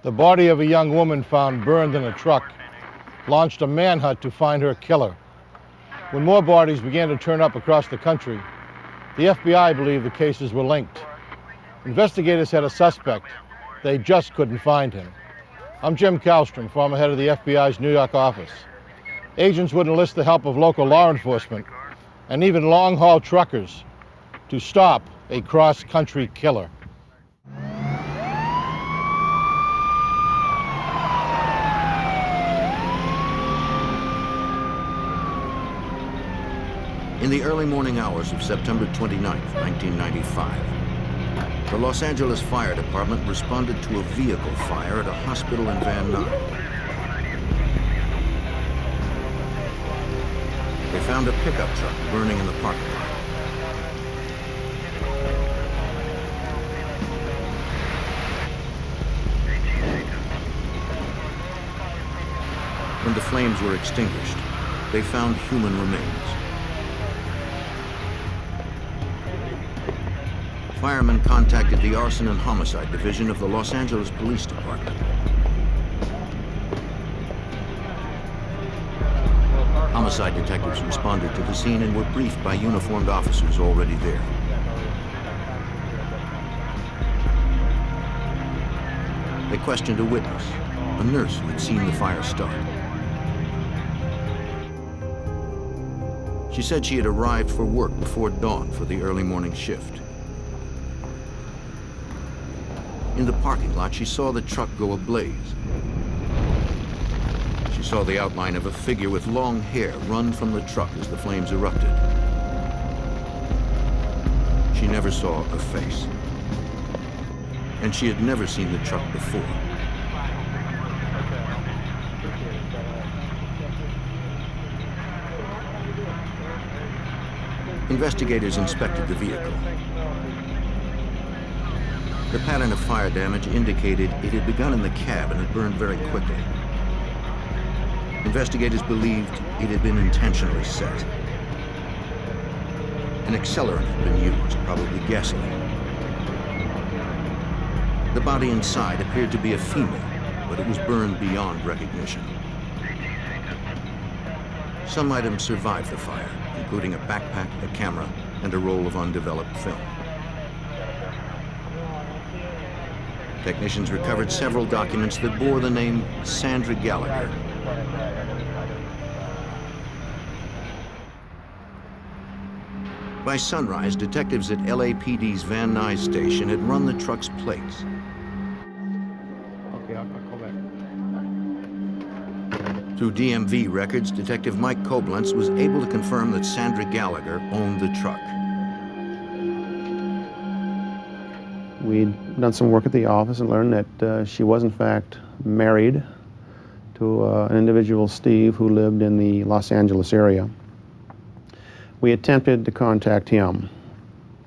The body of a young woman found burned in a truck launched a manhunt to find her killer. When more bodies began to turn up across the country, the FBI believed the cases were linked. Investigators had a suspect. They just couldn't find him. I'm Jim Kallstrom, former head of the FBI's New York office. Agents would enlist the help of local law enforcement and even long-haul truckers to stop a cross-country killer. In the early morning hours of September 29, 1995, the Los Angeles Fire Department responded to a vehicle fire at a hospital in Van Nuys. They found a pickup truck burning in the parking lot. When the flames were extinguished, they found human remains. Firemen contacted the Arson and Homicide Division of the Los Angeles Police Department. Homicide detectives responded to the scene and were briefed by uniformed officers already there. They questioned a witness, a nurse who had seen the fire start. She said she had arrived for work before dawn for the early morning shift. In the parking lot, she saw the truck go ablaze. She saw the outline of a figure with long hair run from the truck as the flames erupted. She never saw a face. And she had never seen the truck before. Investigators inspected the vehicle. The pattern of fire damage indicated it had begun in the cab and had burned very quickly. Investigators believed it had been intentionally set. An accelerant had been used, probably gasoline. The body inside appeared to be a female, but it was burned beyond recognition. Some items survived the fire, including a backpack, a camera, and a roll of undeveloped film. Technicians recovered several documents that bore the name Sandra Gallagher. By sunrise, detectives at LAPD's Van Nuys station had run the truck's plates. Okay, I'll call back. Through DMV records, Detective Mike Koblenz was able to confirm that Sandra Gallagher owned the truck. We'd done some work at the office and learned that she was in fact married to an individual, Steve, who lived in the Los Angeles area. We attempted to contact him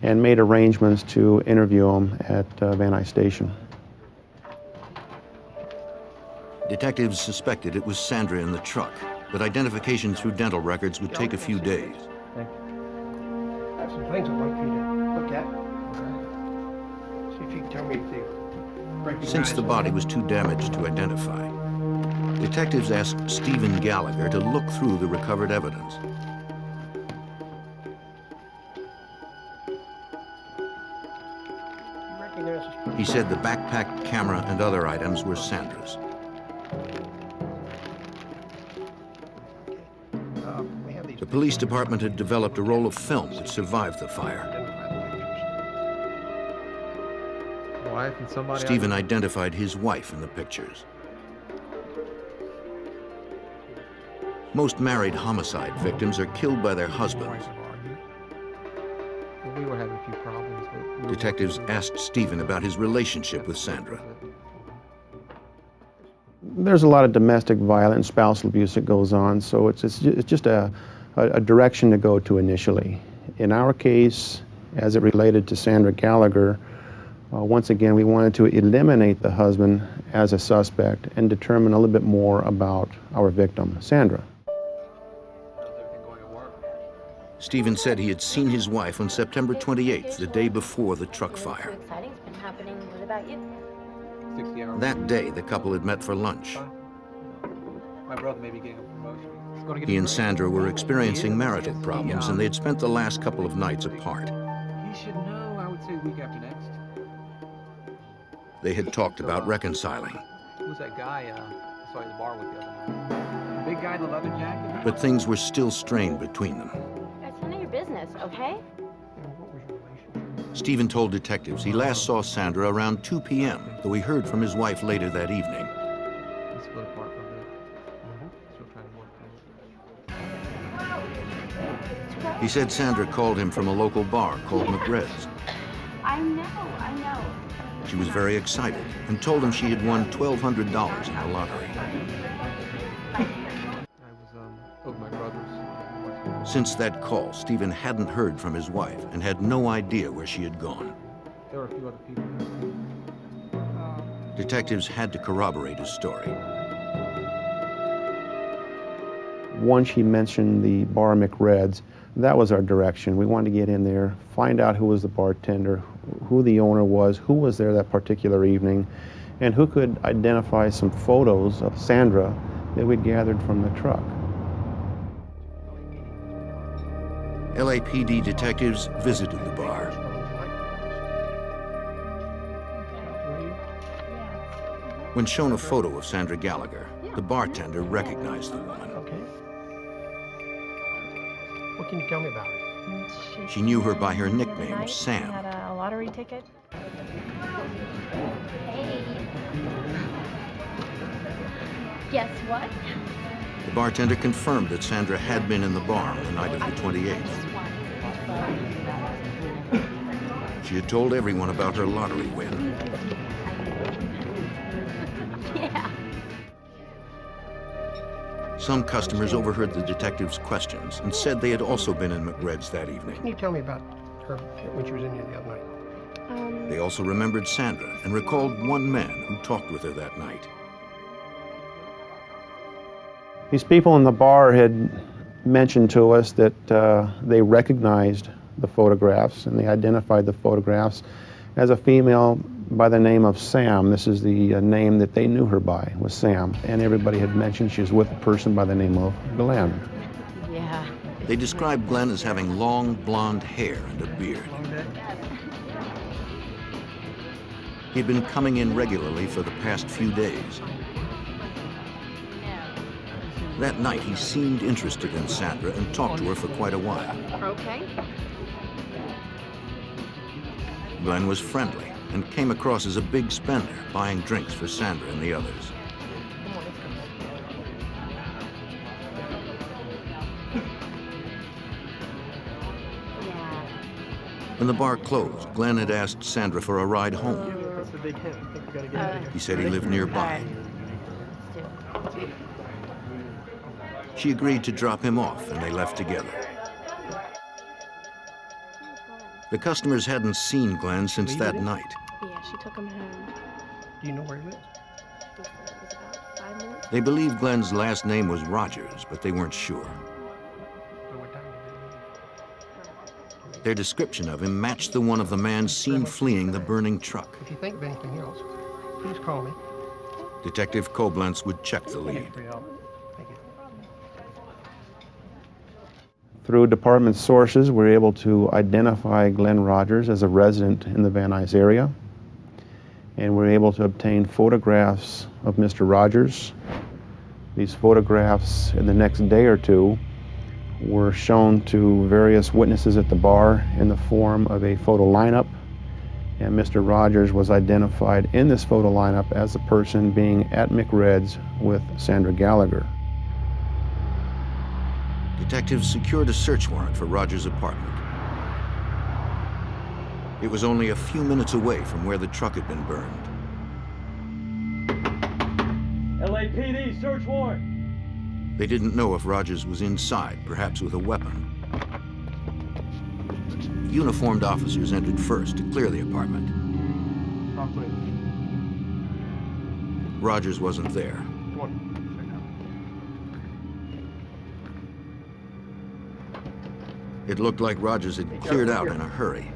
and made arrangements to interview him at Van Nuys Station. Detectives suspected it was Sandra in the truck, but identification through dental records would take a few days. Thank you. I have some things I'd like you to look at. See if you can tell me if they recognize. Since the body was too damaged to identify, detectives asked Stephen Gallagher to look through the recovered evidence. He said the backpack, camera, and other items were Sandra's. The police department had developed a roll of film that survived the fire. Stephen identified his wife in the pictures. Most married homicide victims are killed by their husbands. We were having a few problems. Detectives asked Stephen about his relationship with Sandra. There's a lot of domestic violence, spousal abuse that goes on, so it's just a direction to go to initially. In our case, as it related to Sandra Gallagher, once again, we wanted to eliminate the husband as a suspect and determine a little bit more about our victim, Sandra. Stephen said he had seen his wife on September 28th, the day before the truck fire. Exciting's been happening. What about you? 60 hours. That day, the couple had met for lunch. My brother may be getting a promotion. He's gonna get He a and promotion. Sandra were experiencing He is. marital Yes, problems, and they'd spent the last couple of nights apart. He should know, I would say, week after next. They had talked about reconciling, Who's that guy I saw at the bar with the other night? The big guy in the leather jacket? but things were still strained between them. That's none of your business, okay? Stephen told detectives he last saw Sandra around 2 p.m., though he heard from his wife later that evening. He split apart for a bit. Still trying to work through it. He said Sandra called him from a local bar called McRed's. I know. She was very excited and told him she had won $1,200 in the lottery. I was over my brother's. Since that call, Stephen hadn't heard from his wife and had no idea where she had gone. There were a few other people. Detectives had to corroborate his story. Once she mentioned the bar McRed's, that was our direction. We wanted to get in there, find out who was the bartender, who the owner was, who was there that particular evening, and who could identify some photos of Sandra that we'd gathered from the truck. LAPD detectives visited the bar. When shown a photo of Sandra Gallagher, the bartender recognized the woman. Okay. What can you tell me about her? She knew her by her nickname, She Sam. had a lottery ticket. Hey. Guess what? The bartender confirmed that Sandra had been in the bar on the night of the 28th. She had told everyone about her lottery win. Yeah. Some customers overheard the detectives' questions and said they had also been in McRed's that evening. Can you tell me about her when she was in here the other night? They also remembered Sandra and recalled one man who talked with her that night. These people in the bar had mentioned to us that they recognized the photographs, and they identified the photographs as a female by the name of Sam. This is the name that they knew her by, was Sam. And everybody had mentioned she was with a person by the name of Glenn. Yeah. They described Glenn as having long blonde hair and a beard. He'd been coming in regularly for the past few days. That night, he seemed interested in Sandra and talked to her for quite a while. Okay. Glenn was friendly and came across as a big spender, buying drinks for Sandra and the others. Yeah. When the bar closed, Glenn had asked Sandra for a ride home. That's a big hint. I think we gotta get out of here. He said he lived nearby. Let's do it. She agreed to drop him off, and they left together. The customers hadn't seen Glenn since that night. Yeah, she took him home. Do you know where he lives? It was about 5 minutes. They believed Glenn's last name was Rogers, but they weren't sure. Or what time did Their description of him matched the one of the man seen fleeing the burning truck. If you think of anything else, please call me. Detective Koblenz would check the lead. Thank you for your help. Thank you. Through department sources, we were able to identify Glenn Rogers as a resident in the Van Nuys area. And we were able to obtain photographs of Mr. Rogers. These photographs, in the next day or two, were shown to various witnesses at the bar in the form of a photo lineup. And Mr. Rogers was identified in this photo lineup as the person being at McRed's with Sandra Gallagher. Detectives secured a search warrant for Rogers' apartment. It was only a few minutes away from where the truck had been burned. LAPD, search warrant! They didn't know if Rogers was inside, perhaps with a weapon. Uniformed officers entered first to clear the apartment. Rogers wasn't there. Come on. It looked like Rogers had cleared out in a hurry.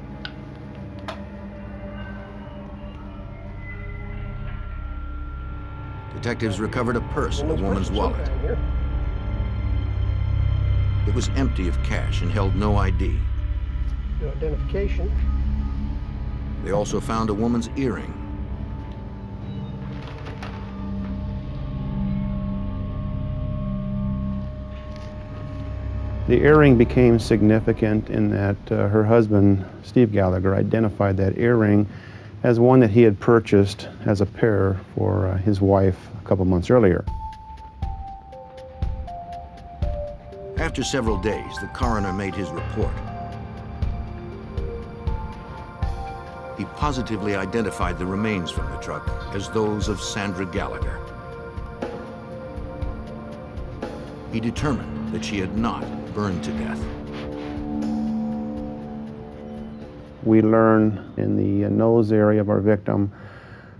Detectives recovered a purse in the woman's wallet. It was empty of cash and held no ID. No identification. They also found a woman's earring. The earring became significant in that her husband, Steve Gallagher, identified that earring as one that he had purchased as a pair for his wife a couple months earlier. After several days, the coroner made his report. He positively identified the remains from the truck as those of Sandra Gallagher. He determined that she had not burned to death. We learned in the nose area of our victim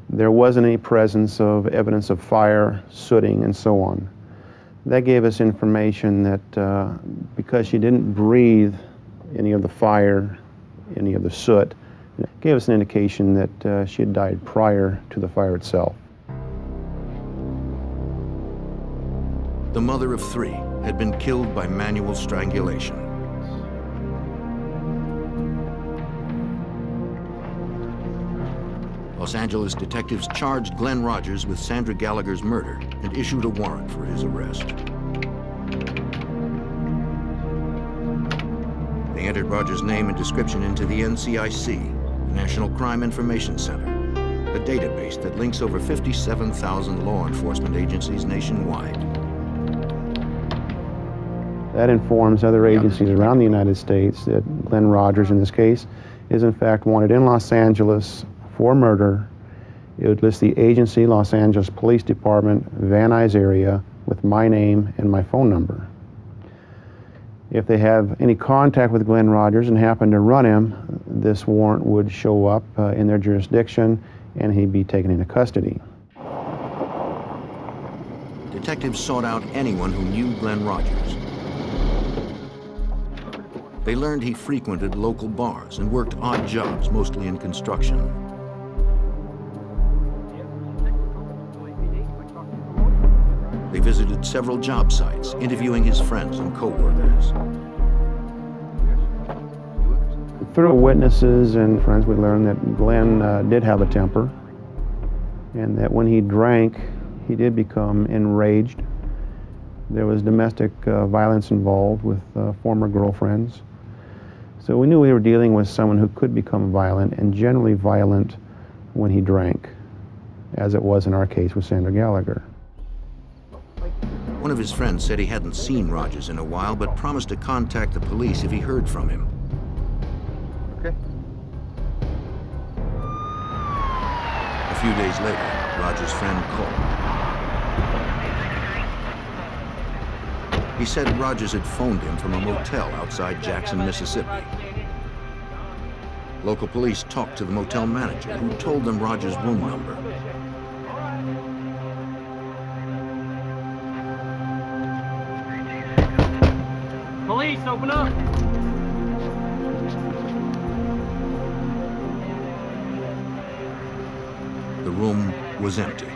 there wasn't any presence of evidence of fire, sooting, and so on. That gave us information that because she didn't breathe any of the fire, any of the soot, it gave us an indication that she had died prior to the fire itself. The mother of three had been killed by manual strangulation. Los Angeles detectives charged Glenn Rogers with Sandra Gallagher's murder and issued a warrant for his arrest. They entered Rogers' name and description into the NCIC, the National Crime Information Center, a database that links over 57,000 law enforcement agencies nationwide. That informs other agencies around the United States that Glenn Rogers, in this case, is in fact wanted in Los Angeles for murder. It would list the agency, Los Angeles Police Department, Van Nuys area, with my name and my phone number. If they have any contact with Glenn Rogers and happen to run him, this warrant would show up in their jurisdiction and he'd be taken into custody. Detectives sought out anyone who knew Glenn Rogers. They learned he frequented local bars and worked odd jobs, mostly in construction. They visited several job sites, interviewing his friends and co-workers. Through witnesses and friends, we learned that Glenn did have a temper, and that when he drank, he did become enraged. There was domestic violence involved with former girlfriends. So we knew we were dealing with someone who could become violent, and generally violent when he drank, as it was in our case with Sandra Gallagher. One of his friends said he hadn't seen Rogers in a while, but promised to contact the police if he heard from him. Okay. A few days later, Rogers' friend called. He said Rogers had phoned him from a motel outside Jackson, Mississippi. Local police talked to the motel manager, who told them Rogers' room number. Police, open up! The room was empty.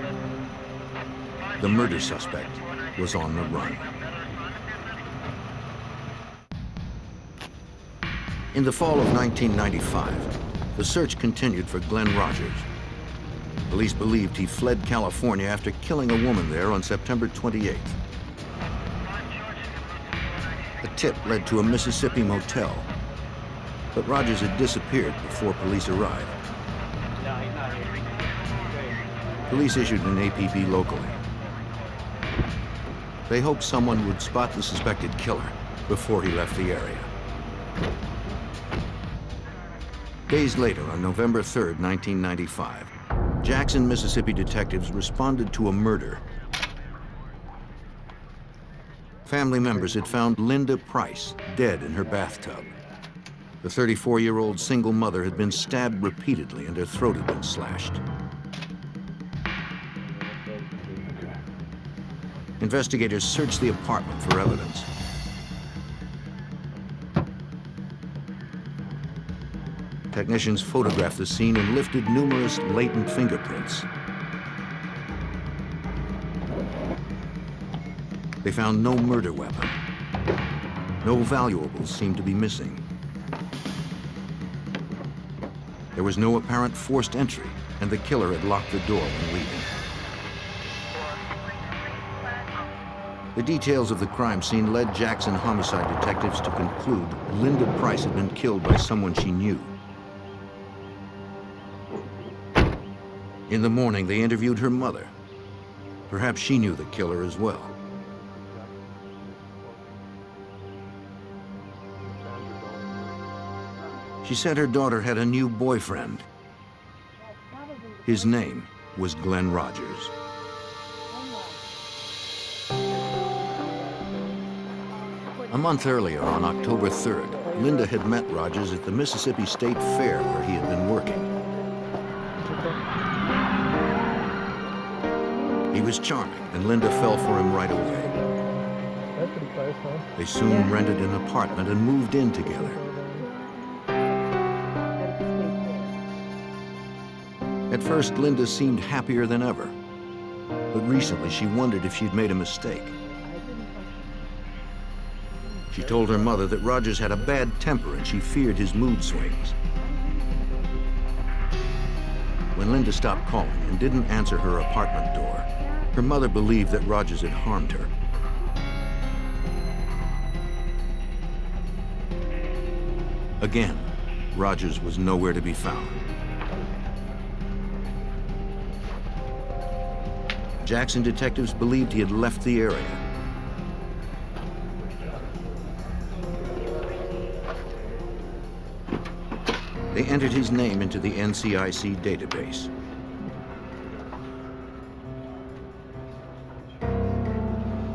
The murder suspect was on the run. In the fall of 1995, the search continued for Glenn Rogers. Police believed he fled California after killing a woman there on September 28th. A tip led to a Mississippi motel, but Rogers had disappeared before police arrived. Police issued an APB locally. They hoped someone would spot the suspected killer before he left the area. Days later, on November 3rd, 1995, Jackson, Mississippi detectives responded to a murder. Family members had found Linda Price dead in her bathtub. The 34-year-old single mother had been stabbed repeatedly and her throat had been slashed. Investigators searched the apartment for evidence. Technicians photographed the scene and lifted numerous latent fingerprints. They found no murder weapon. No valuables seemed to be missing. There was no apparent forced entry, and the killer had locked the door when leaving. The details of the crime scene led Jackson homicide detectives to conclude Linda Price had been killed by someone she knew. In the morning, they interviewed her mother. Perhaps she knew the killer as well. She said her daughter had a new boyfriend. His name was Glenn Rogers. A month earlier, on October 3rd, Linda had met Rogers at the Mississippi State Fair where he had been working. He was charming, and Linda fell for him right away. That's pretty close, huh? They soon rented an apartment and moved in together. At first, Linda seemed happier than ever. But recently, she wondered if she'd made a mistake. She told her mother that Rogers had a bad temper and she feared his mood swings. When Linda stopped calling and didn't answer her apartment door, her mother believed that Rogers had harmed her. Again, Rogers was nowhere to be found. Jackson detectives believed he had left the area. They entered his name into the NCIC database.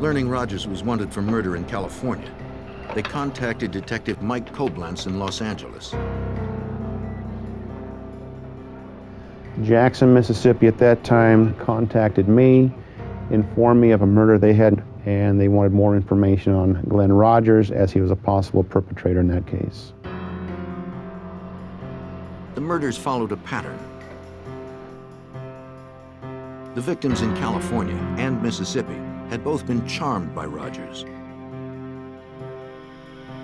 Learning Rogers was wanted for murder in California, they contacted Detective Mike Koblenz in Los Angeles. Jackson, Mississippi at that time contacted me, informed me of a murder they had, and they wanted more information on Glenn Rogers as he was a possible perpetrator in that case. The murders followed a pattern. The victims in California and Mississippi had both been charmed by Rogers.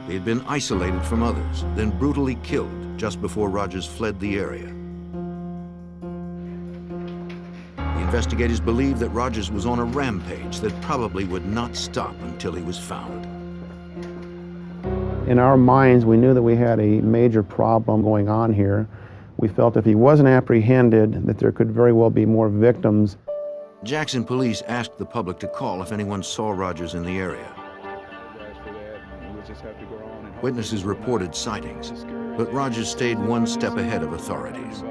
They had been isolated from others, then brutally killed just before Rogers fled the area. The investigators believed that Rogers was on a rampage that probably would not stop until he was found. In our minds, we knew that we had a major problem going on here. We felt if he wasn't apprehended, that there could very well be more victims. Jackson police asked the public to call if anyone saw Rogers in the area. Witnesses reported sightings, but Rogers stayed one step ahead of authorities.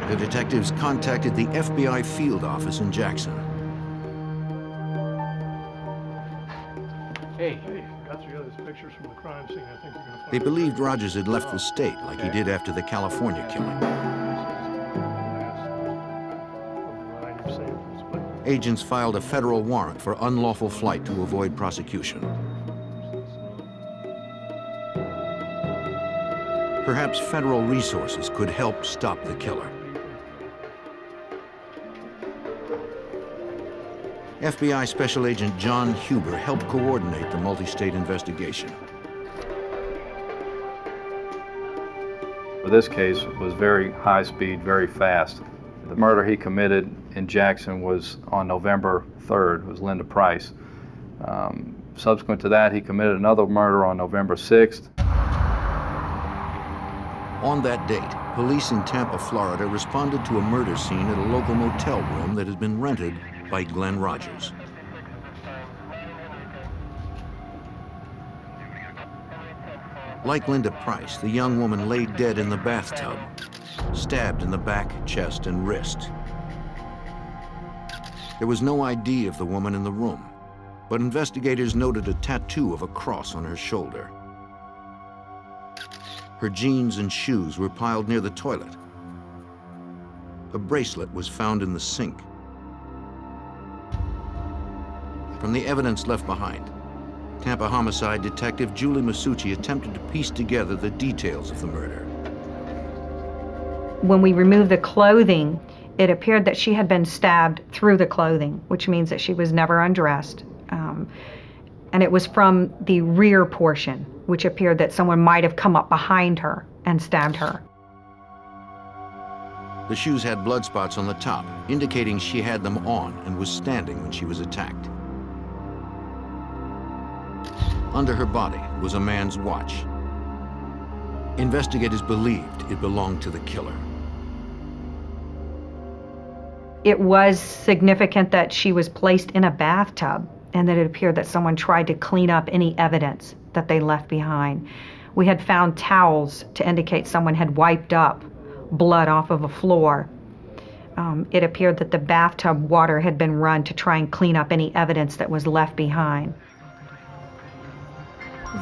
The detectives contacted the FBI field office in Jackson. Hey, got three other pictures from the crime scene. I think you're gonna find. They believed Rogers had left the state like he did after the California killing. Agents filed a federal warrant for unlawful flight to avoid prosecution. Perhaps federal resources could help stop the killer. FBI Special Agent John Huber helped coordinate the multi-state investigation. This case was very high speed, very fast. The murder he committed in Jackson was on November 3rd, was Linda Price. Subsequent to that, he committed another murder on November 6th. On that date, police in Tampa, Florida responded to a murder scene at a local motel room that had been rented by Glenn Rogers. Like Linda Price, the young woman lay dead in the bathtub, stabbed in the back, chest, and wrist. There was no ID of the woman in the room, but investigators noted a tattoo of a cross on her shoulder. Her jeans and shoes were piled near the toilet. A bracelet was found in the sink. From the evidence left behind, Tampa homicide detective Julie Masucci attempted to piece together the details of the murder. When we removed the clothing It appeared that she had been stabbed through the clothing, which means that she was never undressed. And it was from the rear portion, which appeared that someone might have come up behind her and stabbed her. The shoes had blood spots on the top, indicating she had them on and was standing when she was attacked. Under her body was a man's watch. Investigators believed it belonged to the killer. It was significant that she was placed in a bathtub and that it appeared that someone tried to clean up any evidence that they left behind. We had found towels to indicate someone had wiped up blood off of a floor. It appeared that the bathtub water had been run to try and clean up any evidence that was left behind.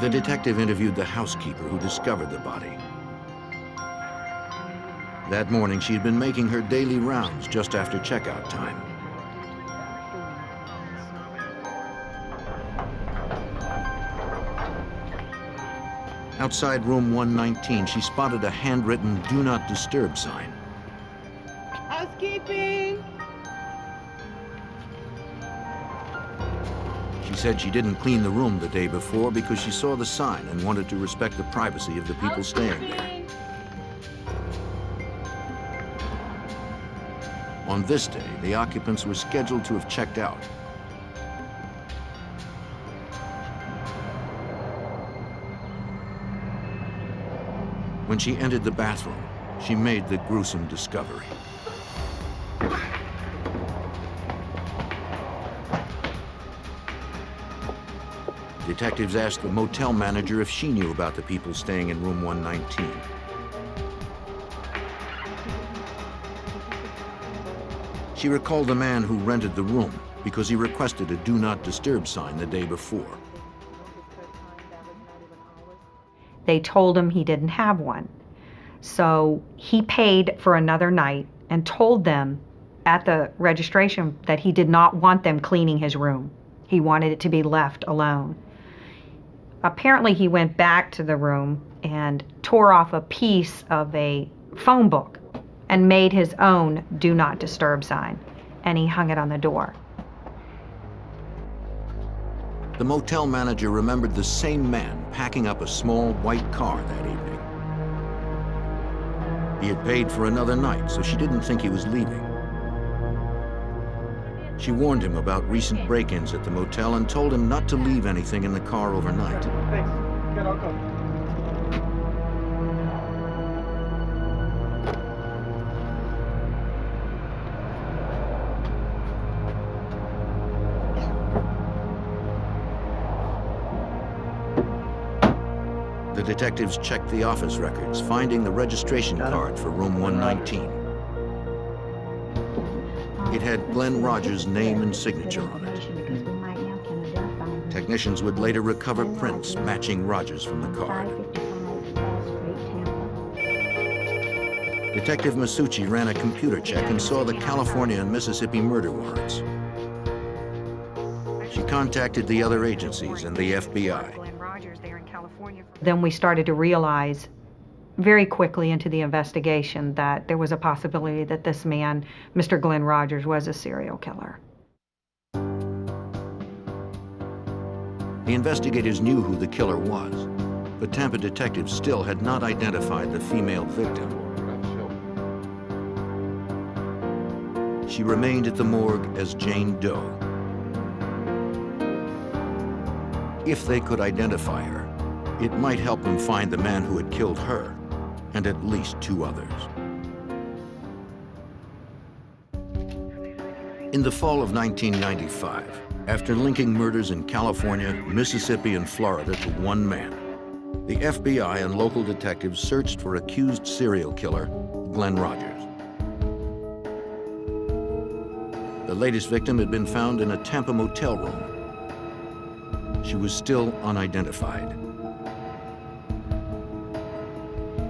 The detective interviewed the housekeeper who discovered the body. That morning, she had been making her daily rounds just after checkout time. Outside room 119, she spotted a handwritten "Do Not Disturb" sign. Housekeeping! She said she didn't clean the room the day before because she saw the sign and wanted to respect the privacy of the people staying there. On this day, the occupants were scheduled to have checked out. When she entered the bathroom, she made the gruesome discovery. Detectives asked the motel manager if she knew about the people staying in room 119. She recalled the man who rented the room because he requested a "Do Not Disturb" sign the day before. They told him he didn't have one. So he paid for another night and told them at the registration that he did not want them cleaning his room. He wanted it to be left alone. Apparently he went back to the room and tore off a piece of a phone book and made his own "Do Not Disturb" sign, and he hung it on the door. The motel manager remembered the same man packing up a small white car that evening. He had paid for another night, so she didn't think he was leaving. She warned him about recent break-ins at the motel and told him not to leave anything in the car overnight. Thanks. Good, I'll go. The detectives checked the office records, finding the registration card for room 119. It had Glenn Rogers' name and signature on it. Technicians would later recover prints matching Rogers from the card. Detective Masucci ran a computer check and saw the California and Mississippi murder warrants. She contacted the other agencies and the FBI. Then we started to realize very quickly into the investigation that there was a possibility that this man, Mr. Glenn Rogers, was a serial killer. The investigators knew who the killer was, but Tampa detectives still had not identified the female victim. She remained at the morgue as Jane Doe. If they could identify her, it might help them find the man who had killed her and at least 2 others. In the fall of 1995, after linking murders in California, Mississippi, and Florida to one man, the FBI and local detectives searched for accused serial killer Glenn Rogers. The latest victim had been found in a Tampa motel room. She was still unidentified.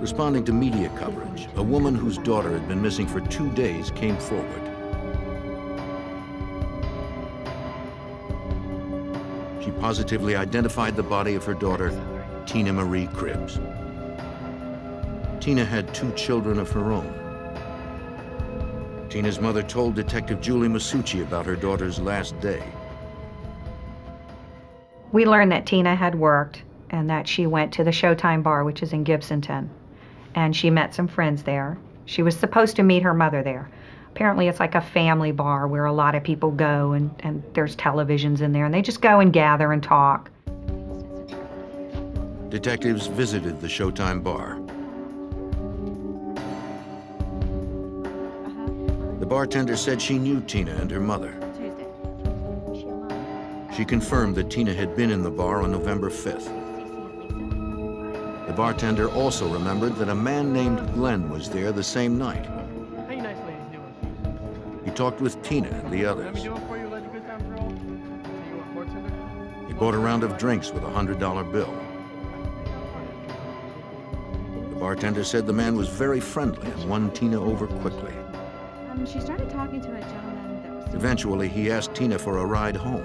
Responding to media coverage, a woman whose daughter had been missing for 2 days came forward. She positively identified the body of her daughter, Tina Marie Cribbs. Tina had 2 children of her own. Tina's mother told Detective Julie Masucci about her daughter's last day. We learned that Tina had worked and that she went to the Showtime bar, which is in Gibsonton, and she met some friends there. She was supposed to meet her mother there. Apparently it's like a family bar where a lot of people go, and there's televisions in there, and they just go and gather and talk. Detectives visited the Showtime bar. The bartender said she knew Tina and her mother. She confirmed that Tina had been in the bar on November 5th. The bartender also remembered that a man named Glenn was there the same night. How you nice ladies doing? He talked with Tina and the others. Let me do it for you, let the good times roll. So you want bartender? He bought a round of drinks with a $100 bill. The bartender said the man was very friendly and won Tina over quickly. She started talking to a gentleman that was... Eventually, he asked Tina for a ride home.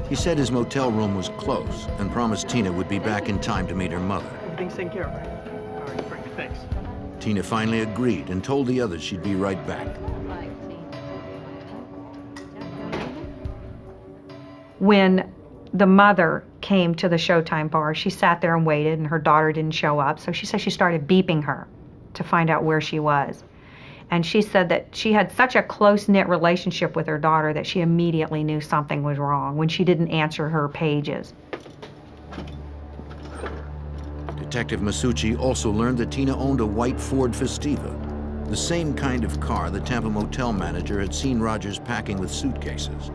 He said his motel room was close and promised Tina would be back in time to meet her mother. Everything's taken care of, right? All right, great, thanks. Tina finally agreed and told the others she'd be right back. When the mother came to the Showtime bar, she sat there and waited, and her daughter didn't show up. So she said she started beeping her to find out where she was. And she said that she had such a close-knit relationship with her daughter that she immediately knew something was wrong when she didn't answer her pages. Detective Masucci also learned that Tina owned a white Ford Festiva, the same kind of car the Tampa motel manager had seen Rogers packing with suitcases.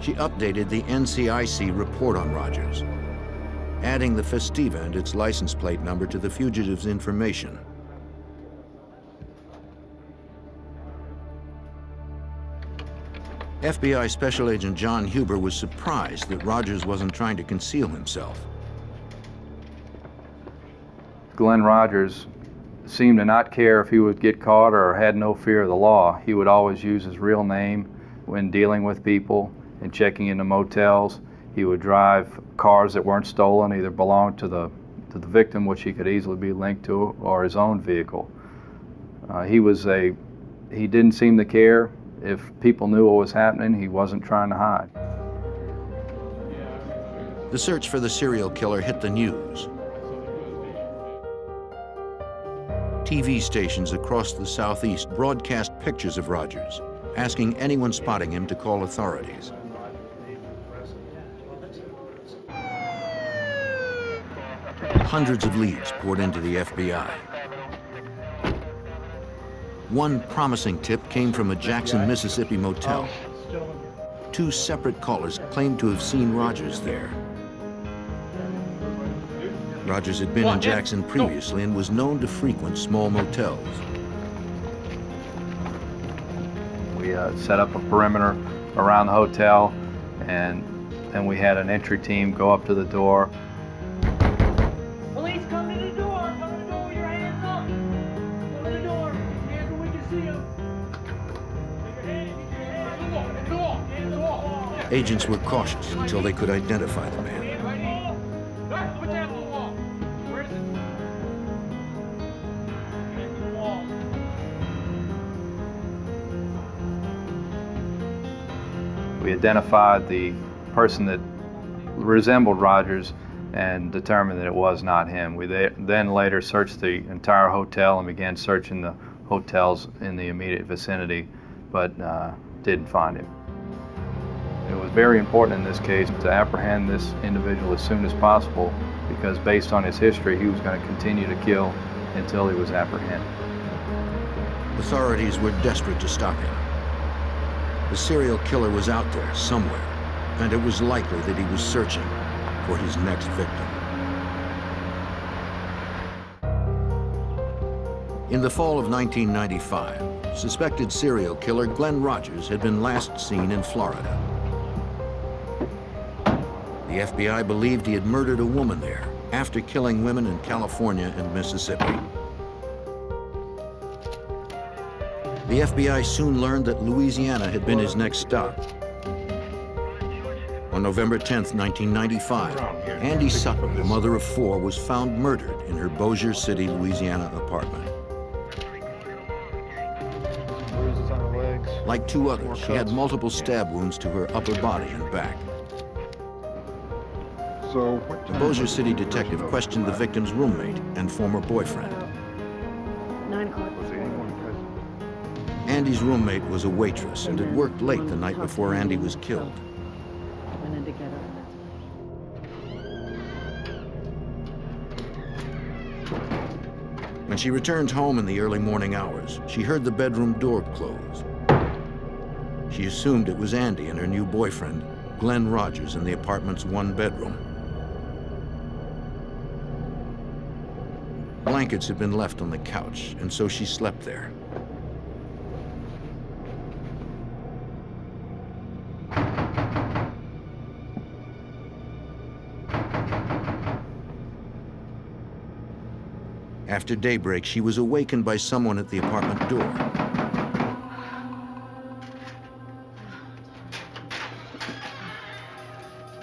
She updated the NCIC report on Rogers, adding the Festiva and its license plate number to the fugitive's information. FBI Special Agent John Huber was surprised that Rogers wasn't trying to conceal himself. Glenn Rogers seemed to not care if he would get caught or had no fear of the law. He would always use his real name when dealing with people and checking into motels. He would drive cars that weren't stolen, either belonged to the victim, which he could easily be linked to, or his own vehicle. He didn't seem to care. If people knew what was happening, he wasn't trying to hide. The search for the serial killer hit the news. TV stations across the Southeast broadcast pictures of Rogers, asking anyone spotting him to call authorities. Hundreds of leads poured into the FBI. One promising tip came from a Jackson, Mississippi motel. Two separate callers claimed to have seen Rogers there. Rogers had been in Jackson previously and was known to frequent small motels. We set up a perimeter around the hotel, and then we had an entry team go up to the door. Police, come to the door! Come to the door with your hands up! Come to the door! Hands where we can see them! Get your hands in the wall! Agents were cautious until they could identify the man. Put that on the wall! Where is it? Hands on the wall. We identified the person that resembled Rogers and determined that it was not him. We then later searched the entire hotel and began searching the hotels in the immediate vicinity, but didn't find him. It was very important in this case to apprehend this individual as soon as possible, because based on his history, he was going to continue to kill until he was apprehended. Authorities were desperate to stop him. The serial killer was out there somewhere, and it was likely that he was searching for his next victim. In the fall of 1995, suspected serial killer Glenn Rogers had been last seen in Florida. The FBI believed he had murdered a woman there after killing women in California and Mississippi. The FBI soon learned that Louisiana had been his next stop. On November 10th, 1995, Andy Sutton, a mother of 4, was found murdered in her Bossier City, Louisiana apartment. Bruises on her legs. Like 2 others, she had multiple stab wounds to her upper body and back. So, The Bossier City detective questioned the victim's roommate and former boyfriend. 9 o'clock. was anyone present? Andy's roommate was a waitress and had worked late the night before Andy was killed. Went in to get her. When she returned home in the early morning hours, she heard the bedroom door close. She assumed it was Andy and her new boyfriend, Glenn Rogers, in the apartment's 1-bedroom. Blankets had been left on the couch, and so she slept there. After daybreak, she was awakened by someone at the apartment door.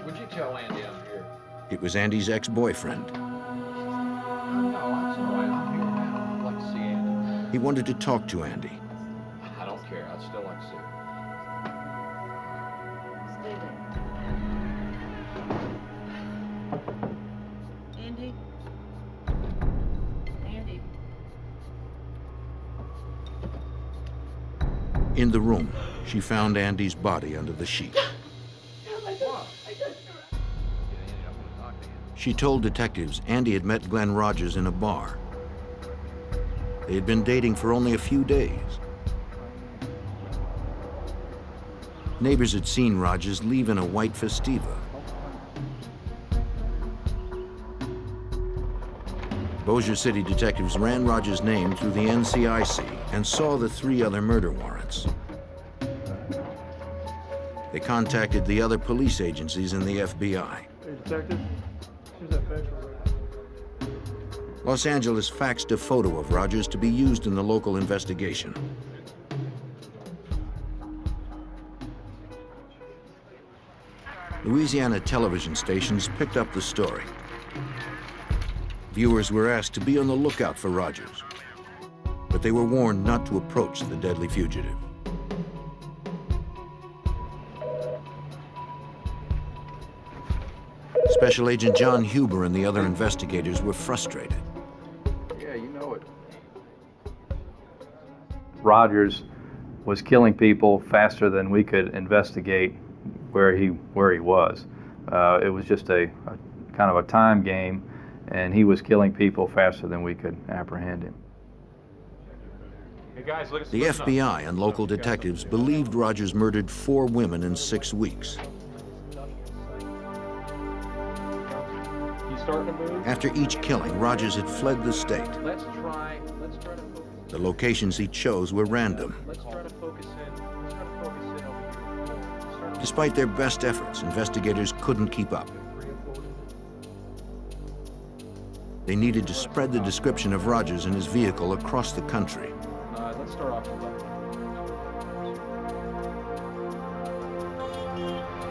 Would you tell Andy I'm here? It was Andy's ex-boyfriend. No, that's all right. I'm here now. I'd like to see Andy. He wanted to talk to Andy. I don't care. I'd still like to see him. Stay there. Andy? Andy? In the room, she found Andy's body under the sheet. She told detectives Andy had met Glenn Rogers in a bar. They had been dating for only a few days. Neighbors had seen Rogers leave in a white Festiva. Bossier City detectives ran Rogers' name through the NCIC and saw the 3 other murder warrants. They contacted the other police agencies and the FBI. Hey, detective, here's that factual record. Los Angeles faxed a photo of Rogers to be used in the local investigation. Louisiana television stations picked up the story. Viewers were asked to be on the lookout for Rogers, but they were warned not to approach the deadly fugitive. Special Agent John Huber and the other investigators were frustrated. Yeah, you know it. Rogers was killing people faster than we could investigate where he was. It was just a kind of a time game, and he was killing people faster than we could apprehend him. Hey guys, look at The FBI and local detectives believed Rogers murdered 4 women in 6 weeks. After each killing, Rogers had fled the state. Let's try to focus. The locations he chose were random. Let's try to focus in. Let's try to focus in over here. Despite their best efforts, investigators couldn't keep up. They needed to spread the description of Rogers and his vehicle across the country. Let's start off with that.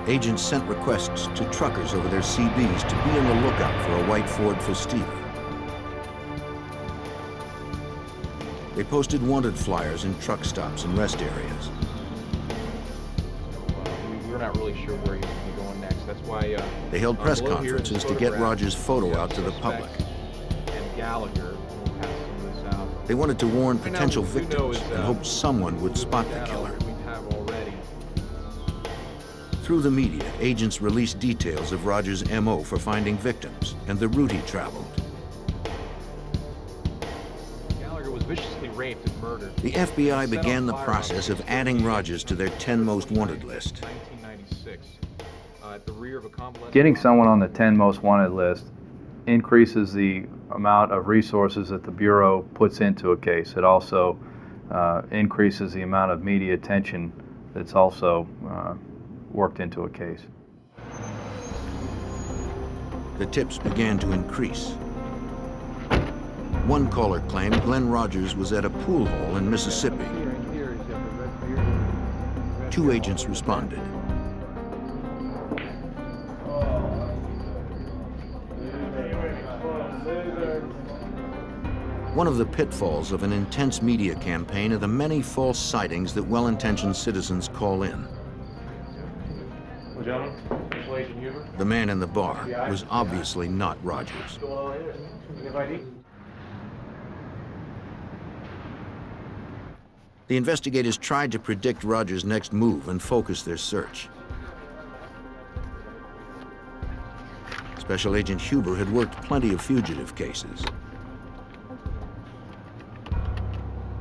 Agents sent requests to truckers over their CBs to be on the lookout for a white Ford Festiva. They posted wanted flyers in truck stops and rest areas. We're not really sure where he's going to be going next. That's why They held press below here is conferences to get photograph Rogers' photo out to the public. And Gallagher will pass some of this out. They wanted to warn Right now, potential what we do know victims is, and hoped someone would spot the that killer. we have already. Through the media, agents released details of Rogers' MO for finding victims and the route he traveled. Gallagher was viciously raped and murdered. The FBI Set began on the fire process on of adding Rogers to their 10 most wanted list. 1996. At the rear of a convalescent. Getting someone on the 10 most wanted list increases the amount of resources that the Bureau puts into a case. It also increases the amount of media attention that's also worked into a case. The tips began to increase. One caller claimed Glenn Rogers was at a pool hall in Mississippi. 2 agents responded. One of the pitfalls of an intense media campaign are the many false sightings that well-intentioned citizens call in. Well, gentlemen, Special Agent Huber. The man in the bar was obviously not Rogers. What's going on here? You have ID? The investigators tried to predict Rogers' next move and focus their search. Special Agent Huber had worked plenty of fugitive cases.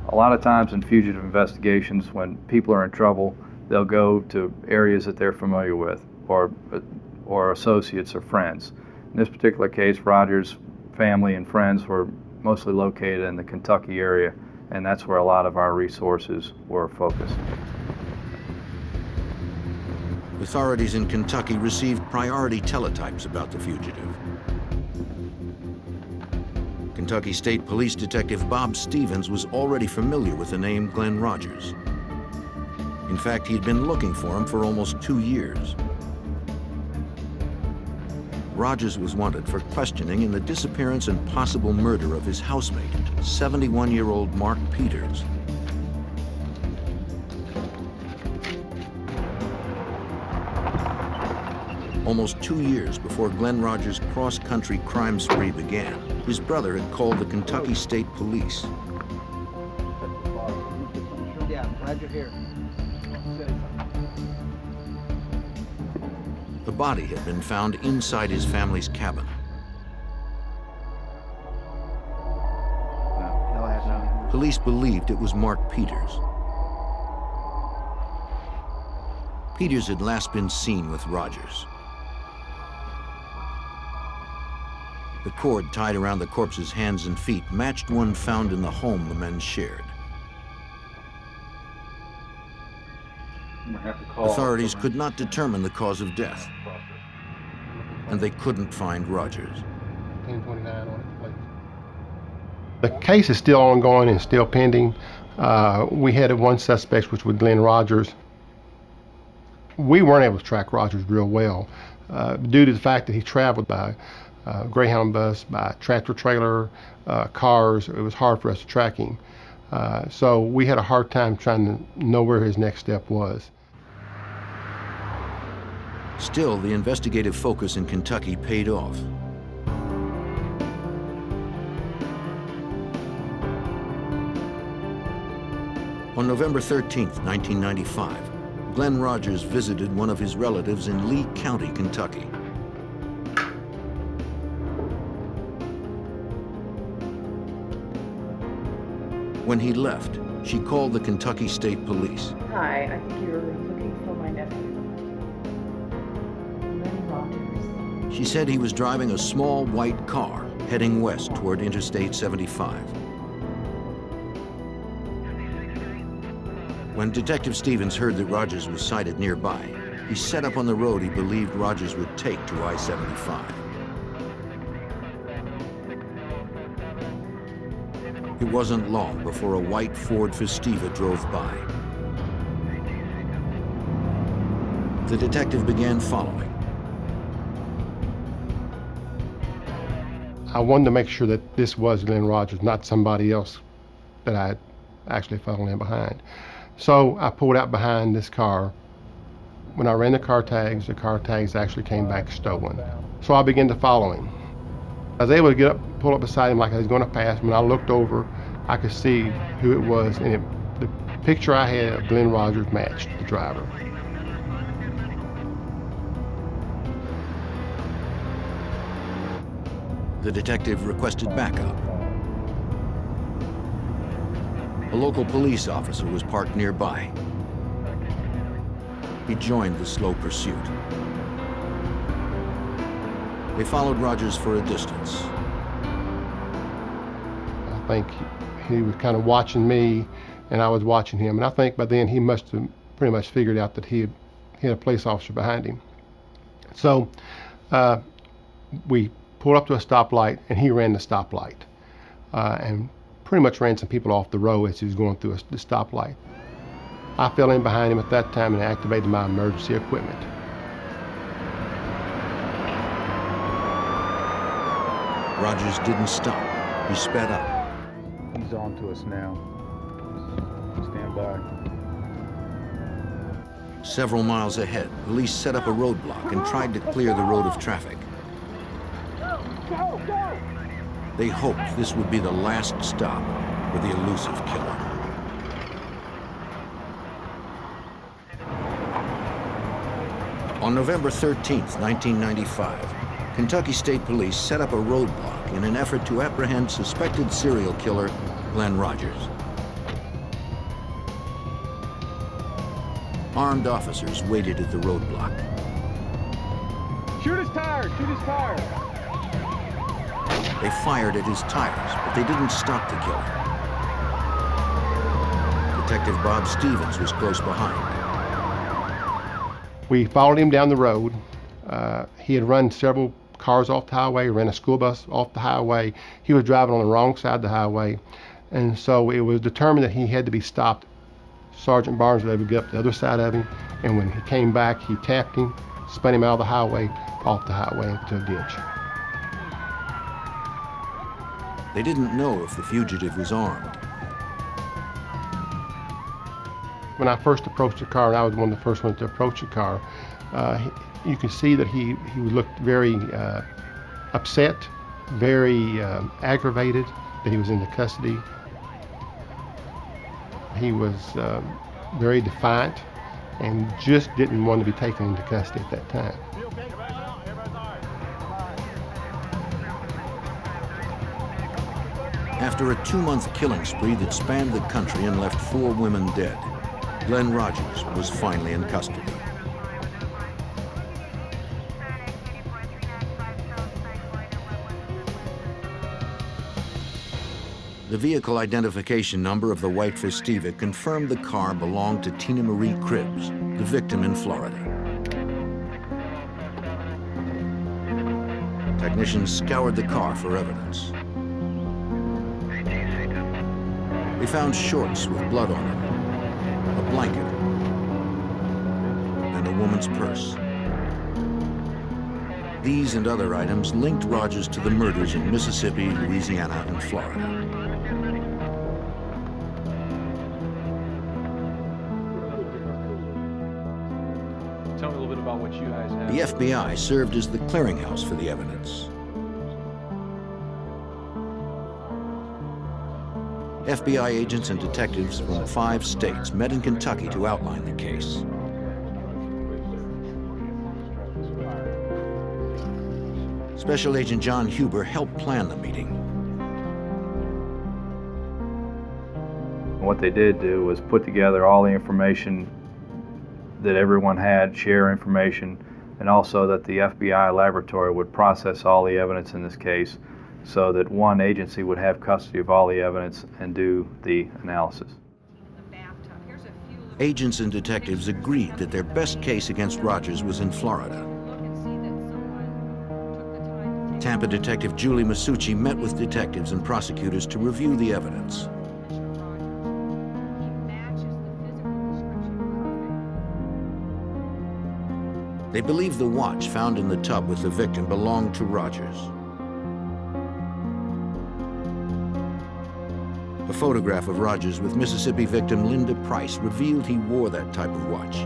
A lot of times in fugitive investigations, when people are in trouble, they'll go to areas that they're familiar with, or associates or friends. In this particular case, Rogers' family and friends were mostly located in the Kentucky area, and that's where a lot of our resources were focused. Authorities in Kentucky received priority teletypes about the fugitive. Kentucky State Police Detective Bob Stevens was already familiar with the name Glenn Rogers. In fact, he'd been looking for him for almost 2 years. Rogers was wanted for questioning in the disappearance and possible murder of his housemate, 71-year-old Mark Peters. Almost 2 years before Glenn Rogers' cross-country crime spree began, his brother had called the Kentucky State Police. Yeah, I'm glad you're here. The body had been found inside his family's cabin. No, I have not. Police believed it was Mark Peters. Peters had last been seen with Rogers. The cord tied around the corpse's hands and feet matched one found in the home the men shared. Authorities could not determine the cause of death, and they couldn't find Rogers. 1029 on it, please. The case is still ongoing and still pending. We had one suspect, which was Glenn Rogers. We weren't able to track Rogers real well due to the fact that he traveled by Greyhound bus, by tractor trailer, cars. It was hard for us to track him. So we had a hard time trying to know where his next step was. Still, the investigative focus in Kentucky paid off. On November 13th, 1995, Glenn Rogers visited one of his relatives in Lee County, Kentucky. When he left, she called the Kentucky State Police. Hi, I think you're looking for my nephew. Glenn Rogers. She said he was driving a small white car heading west toward Interstate 75. When Detective Stevens heard that Rogers was sighted nearby, he set up on the road he believed Rogers would take to I-75. It wasn't long before a white Ford Festiva drove by. The detective began following. I wanted to make sure that this was Glenn Rogers, not somebody else that I had actually followed in behind. So I pulled out behind this car. When I ran the car tags actually came back stolen. So I began to follow him. I was able to pull up beside him like I was going to pass him. When I looked over, I could see who it was, and the picture I had of Glenn Rogers matched the driver. The detective requested backup. A local police officer was parked nearby. He joined the slow pursuit. They followed Rogers for a distance. I think he was kind of watching me, and I was watching him. And I think by then he must have pretty much figured out that he had a police officer behind him. So we pulled up to a stoplight, and he ran the stoplight and pretty much ran some people off the road as he was going through the stoplight. I fell in behind him at that time and activated my emergency equipment. Rogers didn't stop. He sped up. He's on to us now. Stand by. Several miles ahead, police set up a roadblock and tried to clear the road of traffic. They hoped this would be the last stop for the elusive killer. On November 13th, 1995, Kentucky State Police set up a roadblock in an effort to apprehend suspected serial killer Glenn Rogers. Armed officers waited at the roadblock. Shoot his tire! Shoot his tire! They fired at his tires, but they didn't stop the killer. Detective Bob Stevens was close behind. We followed him down the road. He had run several cars off the highway, ran a school bus off the highway. He was driving on the wrong side of the highway. And so it was determined that he had to be stopped. Sergeant Barnes was able to get up the other side of him, and when he came back, he tapped him, spun him out of the highway, off the highway into a ditch. They didn't know if the fugitive was armed. When I first approached the car, and I was one of the first ones to approach the car, you could see that he looked very upset, very aggravated that he was into custody. He was very defiant and just didn't want to be taken into custody at that time. After a 2-month killing spree that spanned the country and left 4 women dead, Glenn Rogers was finally in custody. The vehicle identification number of the white Festiva confirmed the car belonged to Tina Marie Cribbs, the victim in Florida. Technicians scoured the car for evidence. They found shorts with blood on them, a blanket, and a woman's purse. These and other items linked Rogers to the murders in Mississippi, Louisiana, and Florida. Tell me a little bit about what you guys have. The FBI served as the clearinghouse for the evidence. FBI agents and detectives from 5 states met in Kentucky to outline the case. Special Agent John Huber helped plan the meeting. What they did do was put together all the information that everyone had, share information, and also that the FBI laboratory would process all the evidence in this case so that one agency would have custody of all the evidence and do the analysis. Agents and detectives agreed that their best case against Rogers was in Florida. Tampa detective Julie Masucci met with detectives and prosecutors to review the evidence. They believe the watch found in the tub with the victim belonged to Rogers. A photograph of Rogers with Mississippi victim Linda Price revealed he wore that type of watch.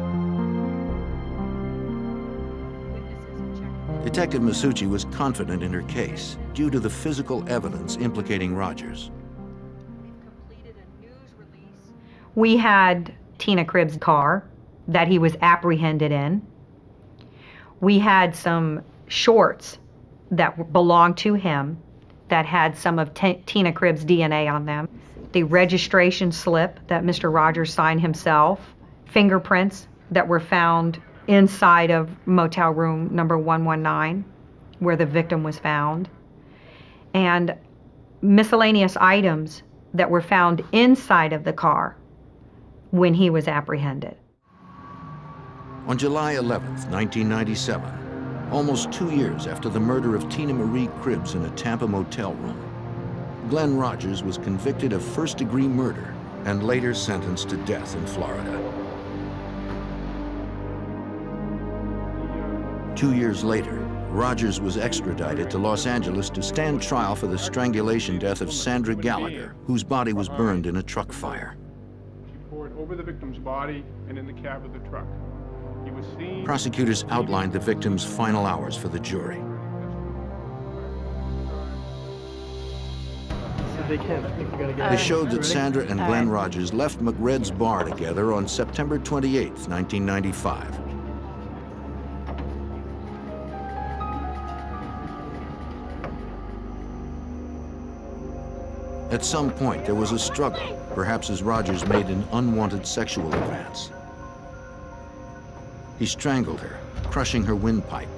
Detective Masucci was confident in her case due to the physical evidence implicating Rogers. We had Tina Cribbs' car that he was apprehended in. We had some shorts that belonged to him that had some of Tina Cribbs' DNA on them. The registration slip that Mr. Rogers signed himself, fingerprints that were found inside of motel room number 119 where the victim was found, and miscellaneous items that were found inside of the car when he was apprehended. On July 11th, 1997, almost 2 years after the murder of Tina Marie Cribbs in a Tampa motel room, Glenn Rogers was convicted of first-degree murder and later sentenced to death in Florida. 2 years later, Rogers was extradited to Los Angeles to stand trial for the strangulation death of Sandra Gallagher, whose body was burned in a truck fire. She poured over the victim's body and in the cab of the truck. He was seen... Prosecutors outlined the victim's final hours for the jury. They showed that Sandra and Glenn Rogers left McRed's bar together on September 28, 1995. At some point, there was a struggle, perhaps as Rogers made an unwanted sexual advance. He strangled her, crushing her windpipe.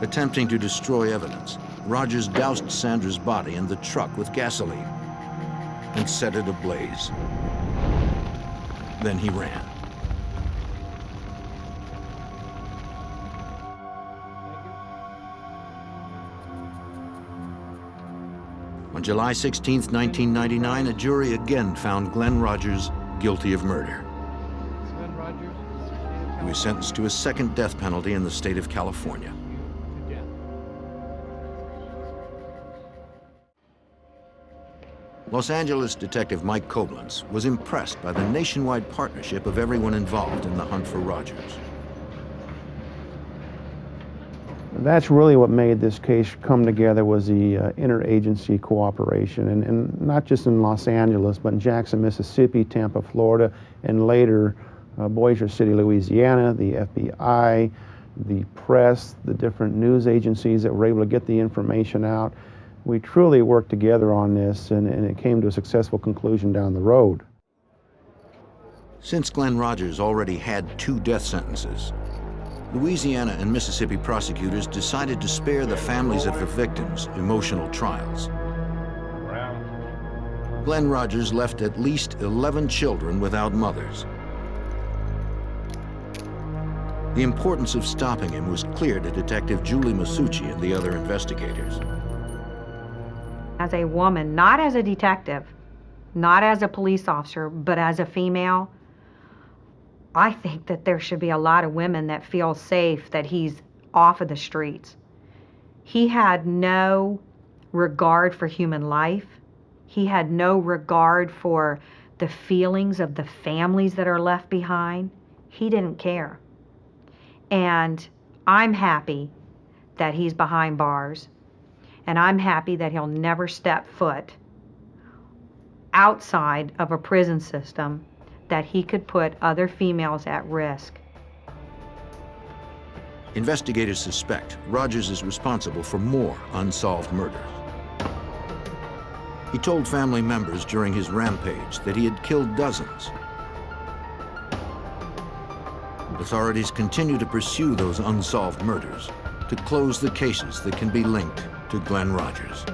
Attempting to destroy evidence, Rogers doused Sandra's body in the truck with gasoline and set it ablaze. Then he ran. On July 16, 1999, a jury again found Glenn Rogers guilty of murder. He was sentenced to a second death penalty in the state of California. Los Angeles detective Mike Koblenz was impressed by the nationwide partnership of everyone involved in the hunt for Rogers. That's really what made this case come together, was the interagency cooperation, and not just in Los Angeles, but in Jackson, Mississippi, Tampa, Florida, and later Bossier City, Louisiana, the FBI, the press, the different news agencies that were able to get the information out. We truly worked together on this, and it came to a successful conclusion down the road. Since Glenn Rogers already had 2 death sentences, Louisiana and Mississippi prosecutors decided to spare the families of the victims emotional trials. Glenn Rogers left at least 11 children without mothers. The importance of stopping him was clear to Detective Julie Masucci and the other investigators. As a woman, not as a detective, not as a police officer, but as a female, I think that there should be a lot of women that feel safe that he's off of the streets. He had no regard for human life. He had no regard for the feelings of the families that are left behind. He didn't care. And I'm happy that he's behind bars. And I'm happy that he'll never step foot outside of a prison system that he could put other females at risk. Investigators suspect Rogers is responsible for more unsolved murders. He told family members during his rampage that he had killed dozens. Authorities continue to pursue those unsolved murders to close the cases that can be linked to Glenn Rogers.